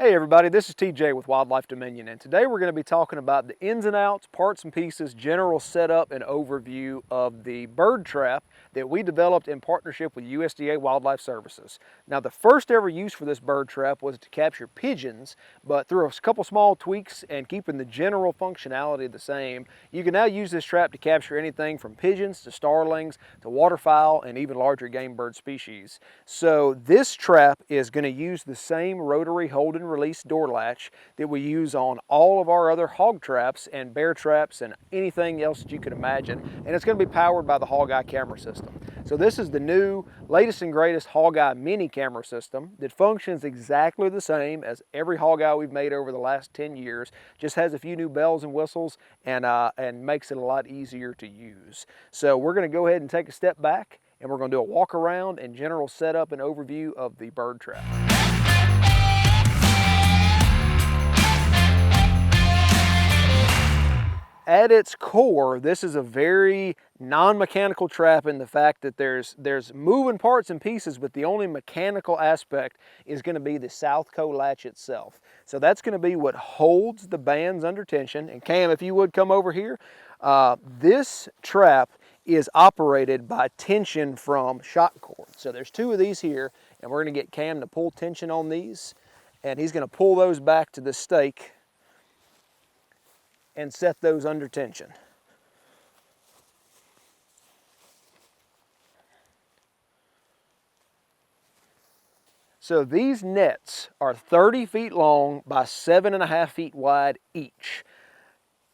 Hey everybody, this is TJ with Wildlife Dominion, and today we're going to be talking about the ins and outs, parts and pieces, general setup and overview of the bird trap that we developed in partnership with USDA Wildlife Services. Now, the first ever use for this bird trap was to capture pigeons, but through a couple small tweaks and keeping the general functionality the same, you can now use this trap to capture anything from pigeons to starlings to waterfowl and even larger game bird species. So this trap is going to use the same rotary hold and release door latch that we use on all of our other hog traps and bear traps and anything else that you could imagine, and it's going to be powered by the HogEye camera system. So this is the new latest and greatest HogEye mini camera system that functions exactly the same as every HogEye we've made over the last 10 years, just has a few new bells and whistles and makes it a lot easier to use. So we're going to go ahead and take a step back and we're going to do a walk around and general setup and overview of the bird trap. At its core, this is a very non-mechanical trap in the fact that there's moving parts and pieces, but the only mechanical aspect is going to be the Southco latch itself. So that's going to be what holds the bands under tension. And Cam, if you would come over here, this trap is operated by tension from shock cord. So there's two of these here, and we're going to get Cam to pull tension on these, and he's going to pull those back to the stake and set those under tension. So these nets are 30 feet long by 7.5 feet wide each.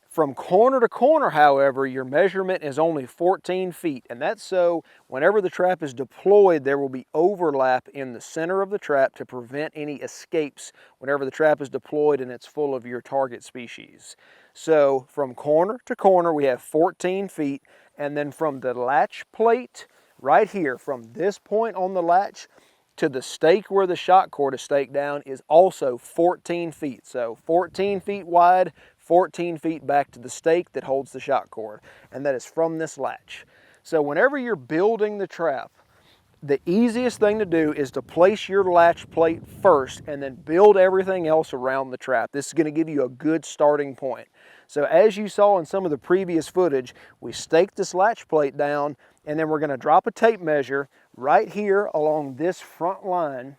From corner to corner, however, your measurement is only 14 feet, and that's so whenever the trap is deployed, there will be overlap in the center of the trap to prevent any escapes whenever the trap is deployed and it's full of your target species. So from corner to corner, we have 14 feet, and then from the latch plate right here, from this point on the latch to the stake where the shock cord is staked down is also 14 feet. So 14 feet wide, 14 feet back to the stake that holds the shock cord, and that is from this latch. So whenever you're building the trap, the easiest thing to do is to place your latch plate first and then build everything else around the trap. This is going to give you a good starting point. So as you saw in some of the previous footage, we staked this latch plate down, and then we're going to drop a tape measure right here along this front line,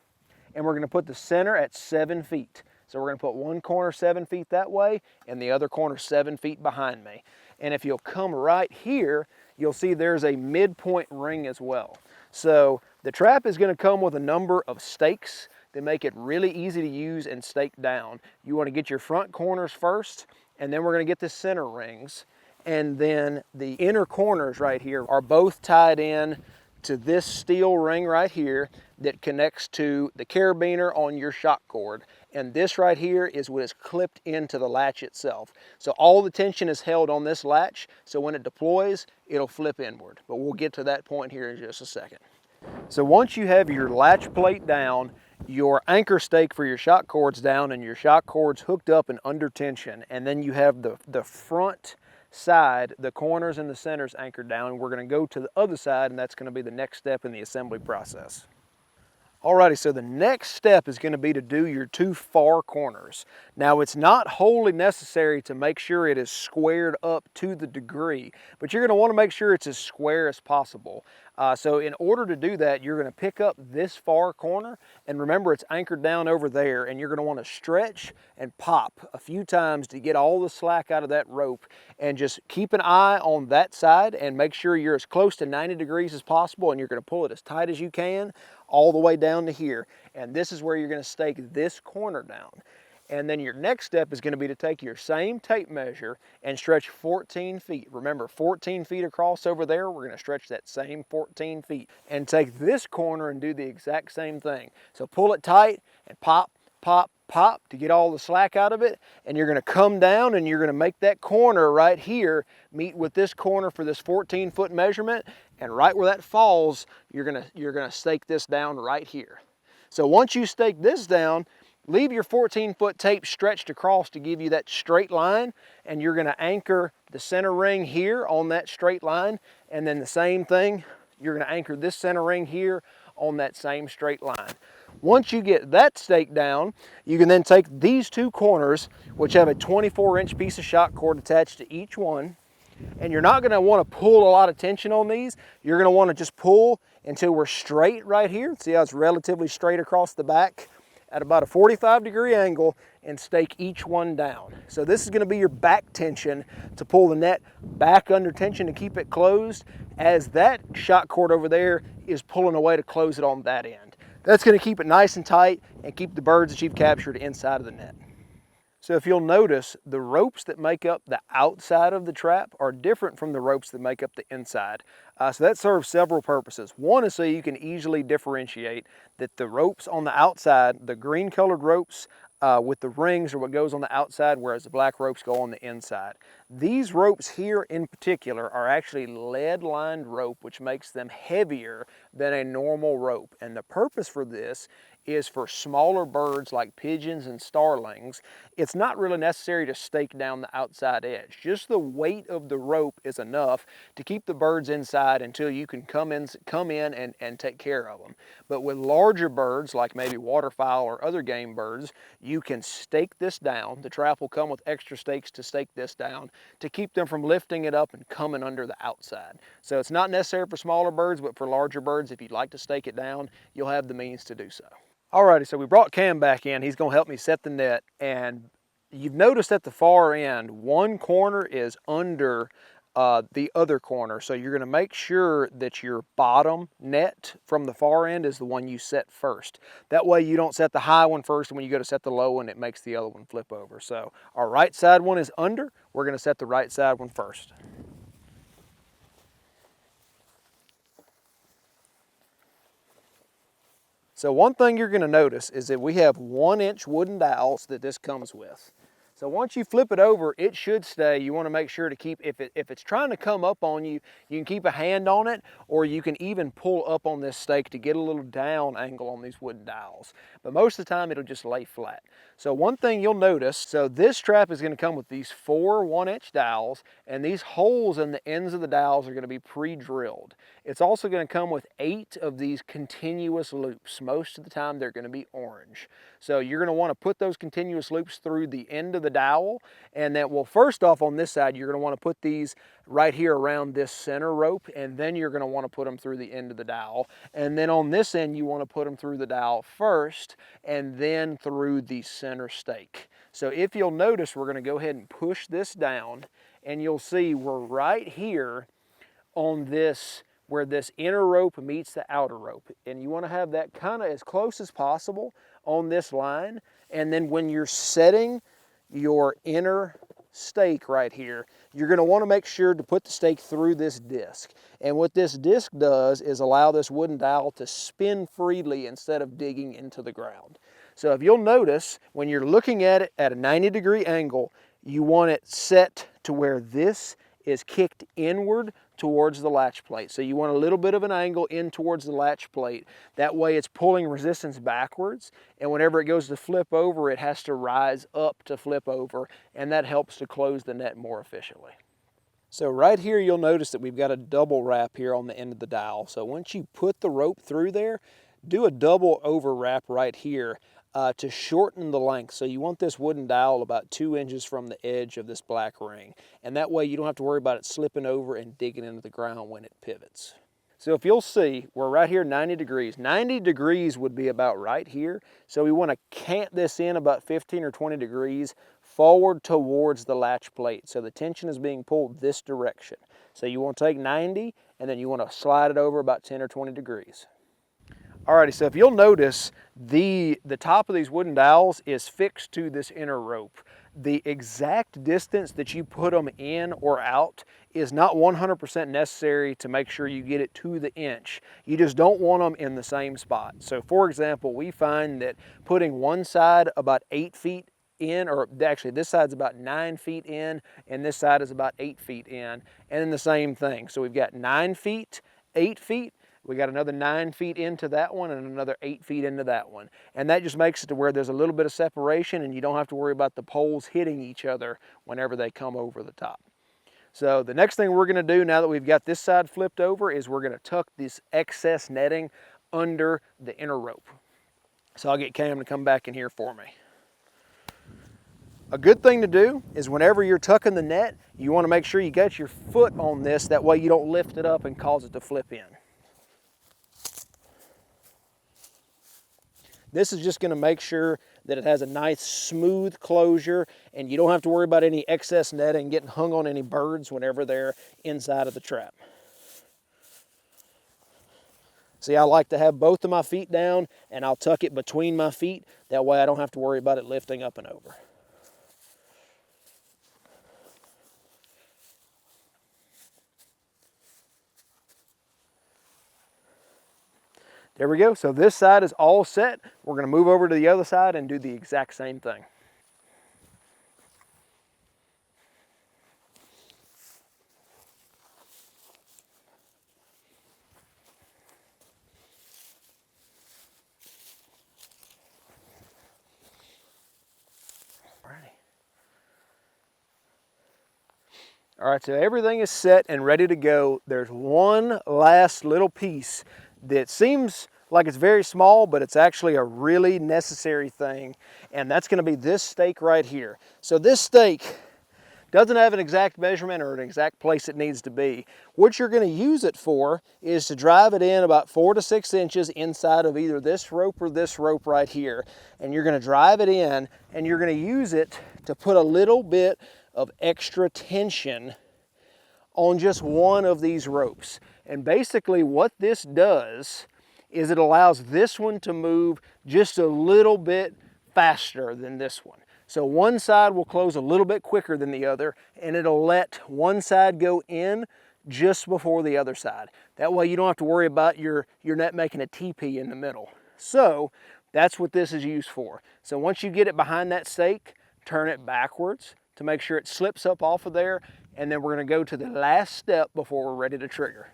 and we're going to put the center at 7 feet. So we're going to put one corner 7 feet that way and the other corner 7 feet behind me. And if you'll come right here, you'll see there's a midpoint ring as well. So the trap is going to come with a number of stakes that make it really easy to use and stake down. You want to get your front corners first, and then we're going to get the center rings. And then the inner corners right here are both tied in to this steel ring right here that connects to the carabiner on your shock cord. And this right here is what is clipped into the latch itself. So all the tension is held on this latch, so when it deploys, it'll flip inward. But we'll get to that point here in just a second. So once you have your latch plate down, your anchor stake for your shock cord's down, and your shock cord's hooked up and under tension, and then you have the front side, the corners and the centers anchored down. We're going to go to the other side, and that's going to be the next step in the assembly process. Alrighty, so the next step is going to be to do your two far corners. Now, it's not wholly necessary to make sure it is squared up to the degree, but you're going to want to make sure it's as square as possible. So in order to do that, you're going to pick up this far corner, and remember it's anchored down over there, and you're going to want to stretch and pop a few times to get all the slack out of that rope, and just keep an eye on that side and make sure you're as close to 90 degrees as possible, and you're going to pull it as tight as you can all the way down to here. And this is where you're going to stake this corner down. And then your next step is going to be to take your same tape measure and stretch 14 feet. Remember, 14 feet across over there, we're going to stretch that same 14 feet. And take this corner and do the exact same thing. So pull it tight and pop, pop, pop to get all the slack out of it. And you're going to come down and you're going to make that corner right here meet with this corner for this 14-foot measurement. And right where that falls, you're going to stake this down right here. So once you stake this down, leave your 14-foot tape stretched across to give you that straight line, and you're going to anchor the center ring here on that straight line, and then the same thing, you're going to anchor this center ring here on that same straight line. Once you get that stake down, you can then take these two corners, which have a 24-inch piece of shock cord attached to each one, and you're not going to want to pull a lot of tension on these. You're going to want to just pull until we're straight right here. See how it's relatively straight across the back at about a 45-degree angle, and stake each one down. So this is going to be your back tension to pull the net back under tension to keep it closed, as that shock cord over there is pulling away to close it on that end. That's going to keep it nice and tight and keep the birds that you've captured inside of the net. So if you'll notice, the ropes that make up the outside of the trap are different from the ropes that make up the inside. So that serves several purposes. One is so you can easily differentiate that the ropes on the outside, the green colored ropes with the rings are what goes on the outside, whereas the black ropes go on the inside. These ropes here in particular are actually lead-lined rope, which makes them heavier than a normal rope. And the purpose for this is for smaller birds like pigeons and starlings. It's not really necessary to stake down the outside edge. Just the weight of the rope is enough to keep the birds inside until you can come in and take care of them. But with larger birds like maybe waterfowl or other game birds, you can stake this down. The trap will come with extra stakes to stake this down to keep them from lifting it up and coming under the outside. So it's not necessary for smaller birds, but for larger birds, if you'd like to stake it down, you'll have the means to do so. Alrighty, so we brought Cam back in. He's gonna help me set the net, and you've noticed at the far end, one corner is under the other corner. So you're gonna make sure that your bottom net from the far end is the one you set first. That way you don't set the high one first, and when you go to set the low one, it makes the other one flip over. So our right side one is under. We're gonna set the right side one first. So one thing you're going to notice is that we have 1-inch wooden dowels that this comes with. So once you flip it over, it should stay. You want to make sure to keep, if it's trying to come up on you, you can keep a hand on it, or you can even pull up on this stake to get a little down angle on these wooden dowels. But most of the time it'll just lay flat. So one thing you'll notice, so this trap is going to come with these 4 1-inch dowels, and these holes in the ends of the dowels are going to be pre-drilled. It's also going to come with 8 of these continuous loops. Most of the time they're going to be orange. So you're going to want to put those continuous loops through the end of the dowel, and then, well, first off on this side, you're going to want to put these right here around this center rope, and then you're going to want to put them through the end of the dowel. And then on this end, you want to put them through the dowel first, and then through the center stake. So if you'll notice, we're going to go ahead and push this down, and you'll see we're right here on this, where this inner rope meets the outer rope. And you want to have that kind of as close as possible on this line. And then when you're setting your inner stake right here, you're going to want to make sure to put the stake through this disc. And what this disc does is allow this wooden dowel to spin freely instead of digging into the ground. So if you'll notice, when you're looking at it at a 90-degree angle, you want it set to where this is kicked inward towards the latch plate. So you want a little bit of an angle in towards the latch plate. That way it's pulling resistance backwards, and whenever it goes to flip over, it has to rise up to flip over, and that helps to close the net more efficiently. So right here you'll notice that we've got a double wrap here on the end of the dowel. So once you put the rope through there, do a double over wrap right here to shorten the length. So you want this wooden dowel about 2 inches from the edge of this black ring. And that way you don't have to worry about it slipping over and digging into the ground when it pivots. So if you'll see, we're right here 90 degrees. 90 degrees would be about right here. So we want to cant this in about 15 or 20 degrees forward towards the latch plate. So the tension is being pulled this direction. So you want to take 90 and then you want to slide it over about 10 or 20 degrees. Alrighty, so if you'll notice, the top of these wooden dowels is fixed to this inner rope. The exact distance that you put them in or out is not 100% necessary to make sure you get it to the inch. You just don't want them in the same spot. So for example, we find that putting one side about 8 feet in, or actually this side's about 9 feet in, and this side is about 8 feet in, and then the same thing. So we've got 9 feet, 8 feet, we got another 9 feet into that one and another 8 feet into that one. And that just makes it to where there's a little bit of separation and you don't have to worry about the poles hitting each other whenever they come over the top. So the next thing we're going to do now that we've got this side flipped over is we're going to tuck this excess netting under the inner rope. So I'll get Cam to come back in here for me. A good thing to do is whenever you're tucking the net, you want to make sure you got your foot on this, that way you don't lift it up and cause it to flip in. This is just going to make sure that it has a nice smooth closure and you don't have to worry about any excess netting getting hung on any birds whenever they're inside of the trap. See, I like to have both of my feet down and I'll tuck it between my feet. That way I don't have to worry about it lifting up and over. There we go. So this side is all set. We're going to move over to the other side and do the exact same thing. All right, so everything is set and ready to go. There's one last little piece that seems like it's very small, but it's actually a really necessary thing, and that's going to be this stake right here. So this stake doesn't have an exact measurement or an exact place it needs to be. What you're going to use it for is to drive it in about 4 to 6 inches inside of either this rope or this rope right here. And you're going to drive it in and you're going to use it to put a little bit of extra tension on just one of these ropes. And basically what this does is it allows this one to move just a little bit faster than this one. So one side will close a little bit quicker than the other, and it'll let one side go in just before the other side. That way you don't have to worry about your net making a teepee in the middle. So that's what this is used for. So once you get it behind that stake, turn it backwards to make sure it slips up off of there, and then we're going to go to the last step before we're ready to trigger.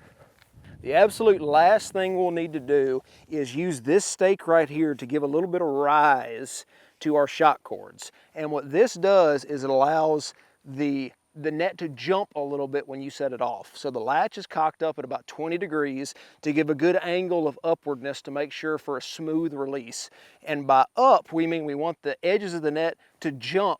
The absolute last thing we'll need to do is use this stake right here to give a little bit of rise to our shock cords. And what this does is it allows the net to jump a little bit when you set it off. So the latch is cocked up at about 20 degrees to give a good angle of upwardness to make sure for a smooth release. And by up, we mean we want the edges of the net to jump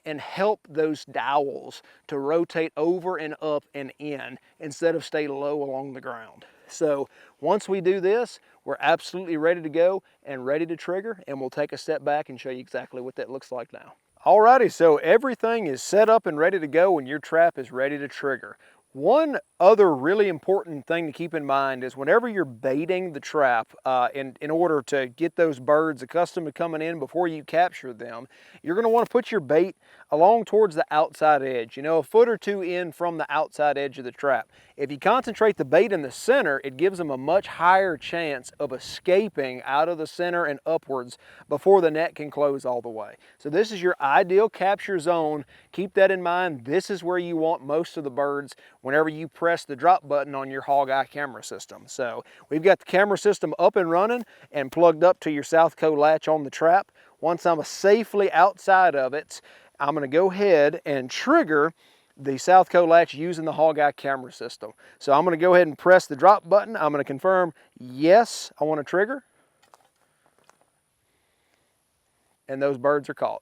and help those dowels to rotate over and up and in instead of stay low along the ground. So once we do this, we're absolutely ready to go and ready to trigger, and we'll take a step back and show you exactly what that looks like now. Alrighty, so everything is set up and ready to go and your trap is ready to trigger. One other really important thing to keep in mind is whenever you're baiting the trap, in order to get those birds accustomed to coming in before you capture them, you're going to want to put your bait along towards the outside edge, a foot or two in from the outside edge of the trap. If you concentrate the bait in the center, it gives them a much higher chance of escaping out of the center and upwards before the net can close all the way. So this is your ideal capture zone. Keep that in mind. This is where you want most of the birds whenever you press the drop button on your HogEye camera system. So we've got the camera system up and running and plugged up to your Southco latch on the trap. Once I'm safely outside of it, I'm going to go ahead and trigger the Southco latch using the HogEye camera system. So I'm going to go ahead and press the drop button. I'm going to confirm, yes, I want to trigger. And those birds are caught.